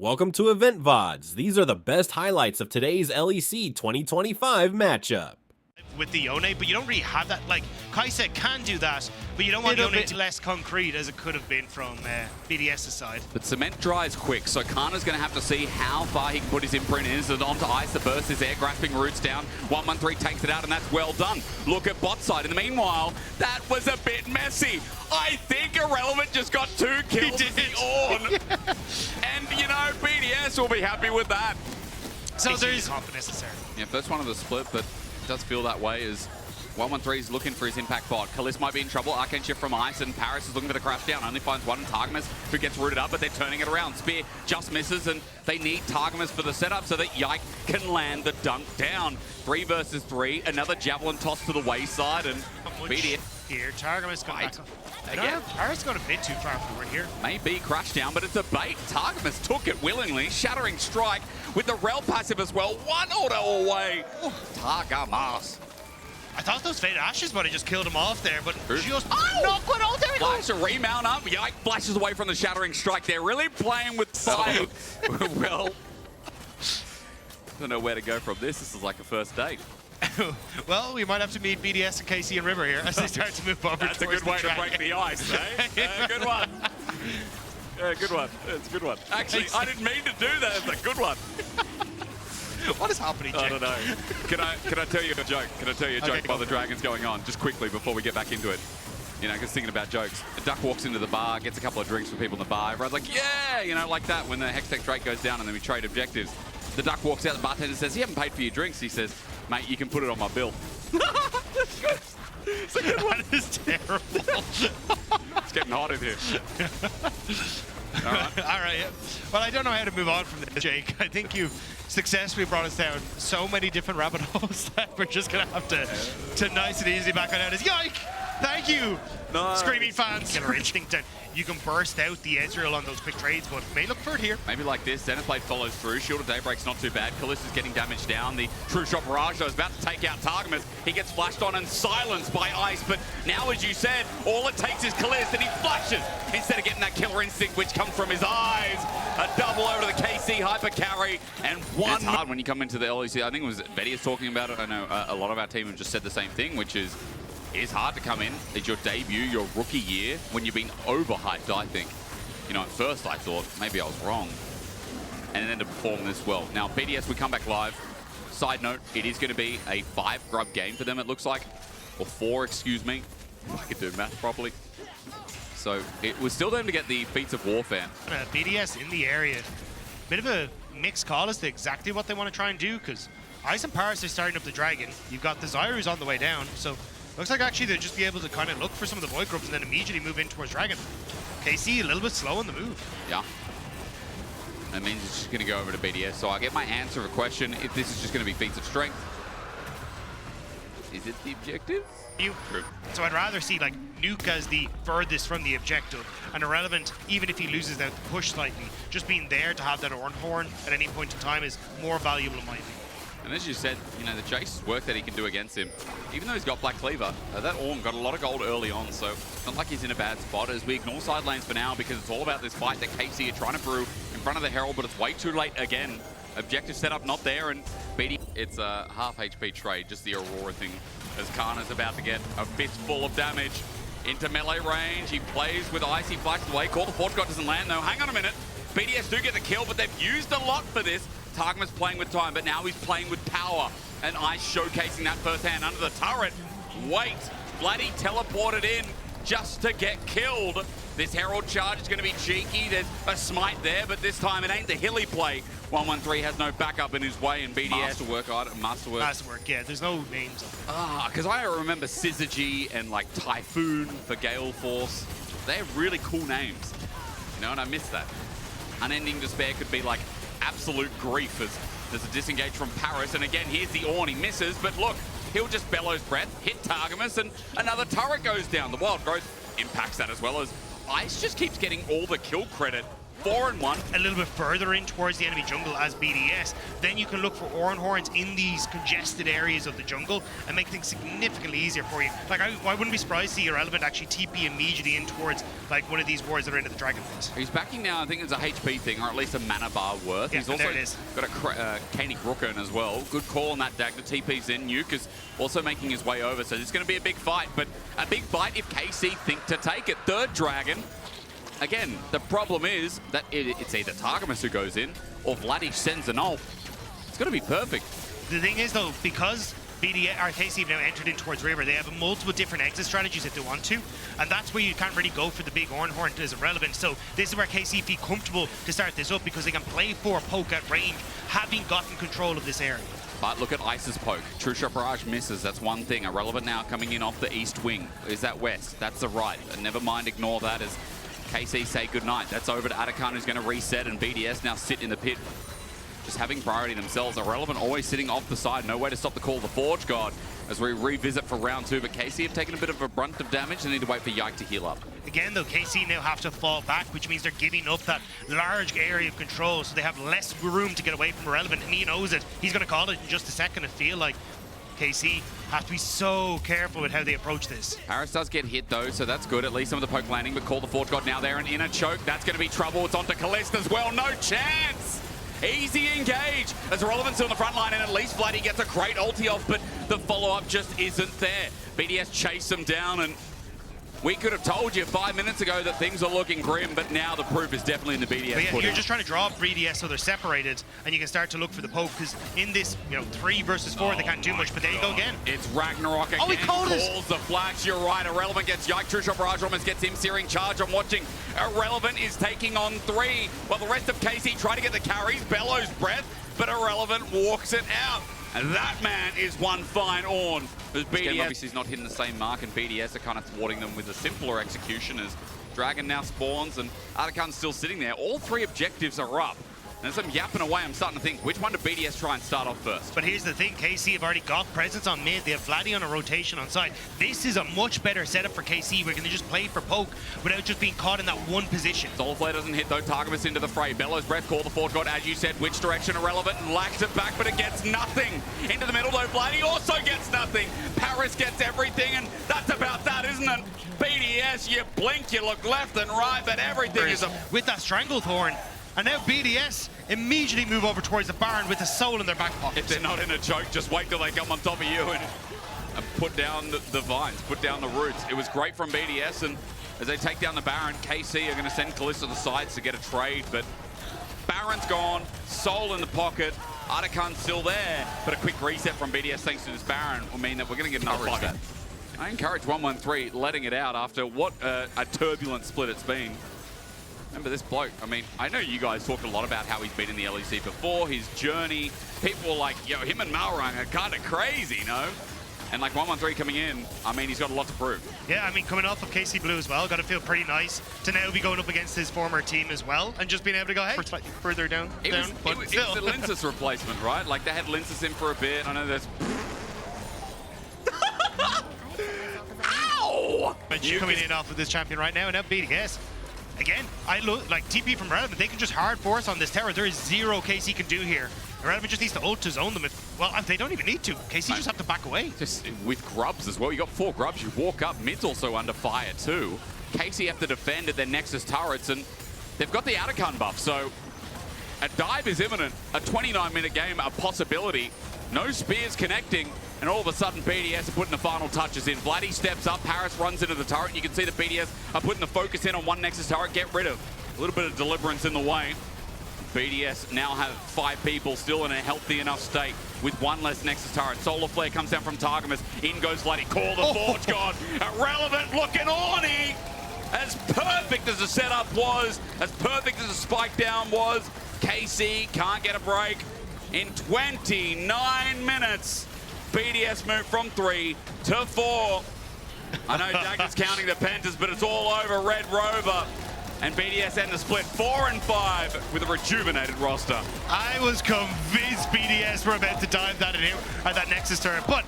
Welcome to Loleventvods. These are the best highlights of today's LEC 2025 matchup. With the Yone, but you don't really have that. Like Kaisa can do that, but you don't want Yone to less concrete as it could have been from BDS's side. But cement dries quick, so Kana's going to have to see how far he can put his imprint in. And onto ice, the burst is there, grasping roots down. 113 takes it out, and that's well done. Look at bot side. In the meanwhile, that was a bit messy. I think Irrelevant just got 2 kills in the Orn. And, you know, BDS will be happy with that. So there's confidence there. Yeah, first one of the split, but it does feel that way as 113 is looking for his impact bot. Kalis might be in trouble. Arcane shift from ice, and Paris is looking for the crash down. Only finds one in Targamas, who gets rooted up, but they're turning it around. Spear just misses, and they need Targamas for the setup so that Yike can land the dunk down. 3 versus 3. Another javelin toss to the wayside, and BDS here. Targamas got back. Again, Paris got a bit too far forward here. Maybe crash down, but it's a bait. Targamas took it willingly. Shattering strike with the rel passive as well. 1 auto away. Targamas. I thought those faded ashes might have just killed him off there, but just no good. Oh, there he goes. A remount up. Yike flashes away from the shattering strike. They're really playing with fire. Well, don't know where to go from this. This is like a first date. Well, we might have to meet BDS and KC and River here as they start to move over. That's a good way to break the ice, eh? Good one. Yeah, good one. It's a good one. Actually, I didn't mean to do that. It's a good one. What is happening, Jake? I don't know. Can I tell you a joke? Can I tell you a joke while the Dragon's going on? Just quickly before we get back into it. You know, because thinking about jokes. A duck walks into the bar, gets a couple of drinks for people in the bar. Everyone's like, yeah! You know, like that when the Hextech Drake goes down and then we trade objectives. The duck walks out, the bartender says, you haven't paid for your drinks. He says, mate, you can put it on my bill. It's a good one. That is terrible. It's getting hot in here. All right. All right. Yeah. Well, I don't know how to move on from this, Jake. I think you've successfully brought us down so many different rabbit holes that we're just going to have to nice and easy back on out. Yike! Thank you, screaming fans. Killer instinct. You can burst out the Ezreal on those quick trades, but may look for it here. Maybe like this. Xenoblade follows through. Shield of Daybreak's not too bad. Kalista's getting damaged down. The True Shot Barrage, though, is about to take out Targamas. He gets flashed on and silenced by Ice, but now, as you said, all it takes is Kalista, and he flashes instead of getting that Killer Instinct, which comes from his eyes. A double over to the KC Hyper Carry, and one. It's hard when you come into the LEC. I think it was BDS talking about it. I know a lot of our team have just said the same thing, which is, it is hard to come in. It's your debut, your rookie year, when you've been overhyped, I think. You know, at first I thought maybe I was wrong. And then to perform this well. Now, BDS, we come back live. Side note, it is going to be a 5 grub game for them, it looks like. Or 4, excuse me. If I could do math properly. So, it was still them to get the Feats of Warfare. BDS in the area. Bit of a mixed call as to exactly what they want to try and do, because Ice and Paris are starting up the Dragon. You've got the Zyrus on the way down, so looks like actually they'll just be able to kind of look for some of the Void Grubs and then immediately move in towards Dragon. KC a little bit slow on the move. Yeah. That means it's just going to go over to BDS. So I get my answer of a question if this is just going to be Feats of Strength. Is it the objective? True. So I'd rather see like Nuke as the furthest from the objective, and Irrelevant, even if he loses that push slightly, just being there to have that horn at any point in time is more valuable in my opinion. And as you said, you know, the Jace's work that he can do against him, even though he's got Black Cleaver, that Orn got a lot of gold early on, so it's not like he's in a bad spot as we ignore side lanes for now because it's all about this fight that KC are trying to brew in front of the Herald, but it's way too late again. Objective setup not there, and BD, it's a half HP trade, just the Aurora thing, as Kana's about to get a fistful of damage into melee range. He plays with Icy, flashes away. Call the Forge God doesn't land though. Hang on a minute. BDS do get the kill, but they've used a lot for this. Targamas playing with time, but now he's playing with power. And Ice showcasing that firsthand under the turret. Wait, bloody teleported in just to get killed. This Herald charge is going to be cheeky. There's a smite there, but this time it ain't the hilly play. 113 has no backup in his way, and BDS... Masterwork item, Masterwork. Masterwork, yeah, there's no names. Because I remember Syzygy and like Typhoon for Gale Force. They have really cool names, you know, and I miss that. Unending Despair could be like absolute grief as there's a disengage from Paris, and again, here's the Orn, he misses, but look, he'll just Bellows Breath, hit Targamas, and another turret goes down. The Wild Growth impacts that as well as Ice just keeps getting all the kill credit 4-1. A little bit further in towards the enemy jungle as BDS, then you can look for Horns in these congested areas of the jungle and make things significantly easier for you. Like, I wouldn't be surprised to see Irrelevant actually TP immediately in towards like one of these wards that are into the dragon phase. He's backing now, I think it's a HP thing, or at least a mana bar worth. Yeah, He's also there it is. got a Kani Rooken as well. Good call on that dag. The TP's in. Nuke is also making his way over, so it's going to be a big fight, but a big fight if KC think to take it. Third dragon. Again, the problem is that it's either Targamas who goes in or Vladish sends an ult. It's going to be perfect. The thing is, though, because BDS or KC have now entered in towards River, they have multiple different exit strategies if they want to, and that's where you can't really go for the big horn as Irrelevant. So this is where KC feel comfortable to start this up because they can play for poke at range, having gotten control of this area. But look at Ice's poke. True Shot Barrage misses. That's one thing. Irrelevant now coming in off the east wing. Is that west? That's the right. And never mind, ignore that as KC say goodnight. That's over to Atakan, who's going to reset, and BDS now sit in the pit. Just having priority themselves. Irrelevant always sitting off the side. No way to stop the call of the Forge God as we revisit for round 2. But KC have taken a bit of a brunt of damage. They need to wait for Yike to heal up. Again, though, KC now have to fall back, which means they're giving up that large area of control, so they have less room to get away from Irrelevant, and he knows it. He's going to call it in just a second. I feel like KC have to be so careful with how they approach this. Paris does get hit, though, so that's good. At least some of the poke landing, but call the Forge God now there, and in a choke. That's going to be trouble. It's onto Kalista as well. No chance! Easy engage as Irrelevant's on the front line, and at least Vladdy gets a great ulti off, but the follow-up just isn't there. BDS chase them down, and we could have told you 5 minutes ago that things are looking grim, but now the proof is definitely in the BDS. But yeah, you're just trying to draw up BDS so they're separated, and you can start to look for the poke, because in this, 3 versus 4, they can't do much, but there you go again. It's Ragnarok again. Oh, he calls the flash. You're right. Irrelevant gets Yike. True Shot Barrage almost gets him. Searing Charge. I'm watching. Irrelevant is taking on 3, while the rest of KC try to get the carries. Bellows breath, but Irrelevant walks it out. And that man is one fine Ornn. As BDS obviously is not hitting the same mark, and BDS are kind of thwarting them with a simpler execution as Dragon now spawns and Atakan's still sitting there. All 3 objectives are up. And as I'm yapping away, I'm starting to think, which one did BDS try and start off first? But here's the thing, KC have already got presence on mid. They have Vladdy on a rotation on side. This is a much better setup for KC. We're going to just play for poke without just being caught in that one position. Soulflare doesn't hit though. Targamas into the fray. Bellows breath, call the Forge God, as you said. Which direction? Irrelevant and lags it back, but it gets nothing. Into the middle though, Vladdy also gets nothing. Paris gets everything, and that's about that, isn't it? BDS, you blink, you look left and right, but everything is a... With that Stranglethorn, and now BDS immediately move over towards the Baron with a soul in their back pocket. If they're not in a choke, just wait till they come on top of you and put down the vines, put down the roots. It was great from BDS, and as they take down the Baron, KC are going to send Kalista to the sides to get a trade, but Baron's gone, soul in the pocket, Atakan's still there, but a quick reset from BDS thanks to this Baron will mean that we're going to get another fight. I encourage 113 letting it out after what a turbulent split it's been. Remember this bloke, I mean, I know you guys talked a lot about how he's been in the LEC before, his journey. People were like, yo, him and Malrang are kind of crazy, no? And like 113 coming in, I mean, he's got a lot to prove. Yeah, I mean, coming off of KC Blue as well, got to feel pretty nice to now be going up against his former team as well, and just being able to go, hey, we're slightly further down. It was the Linces replacement, right? Like, they had Linces in for a bit. I know there's... Ow! But you coming in off of this champion right now, and now BDS. Again, I look like TP from Irrelevant. They can just hard force on this tower. There is 0 KC can do here. Irrelevant just needs to ult to zone them. Well, they don't even need to. KC just have to back away. Just with grubs as well. You got 4 grubs. You walk up. Mid's also under fire too. KC have to defend at their Nexus turrets, and they've got the Atakan buff. So a dive is imminent. A 29-minute game, a possibility. No spears connecting, and all of a sudden BDS are putting the final touches in. Vladdy steps up, Paris runs into the turret, and you can see the BDS are putting the focus in on one Nexus turret. Get rid of a little bit of deliverance in the way. BDS now have 5 people still in a healthy enough state with 1 less Nexus turret. Solar Flare comes down from Targamas. In goes Vladdy. Call the Forge God. Irrelevant looking orny. As perfect as the setup was, as perfect as the spike down was, KC can't get a break. In 29 minutes, BDS moved from 3 to 4. I know Dagger's counting the Panthers, but it's all over Red Rover. And BDS end the split 4-5 with a rejuvenated roster. I was convinced BDS were about to dive that in here at that Nexus turret, but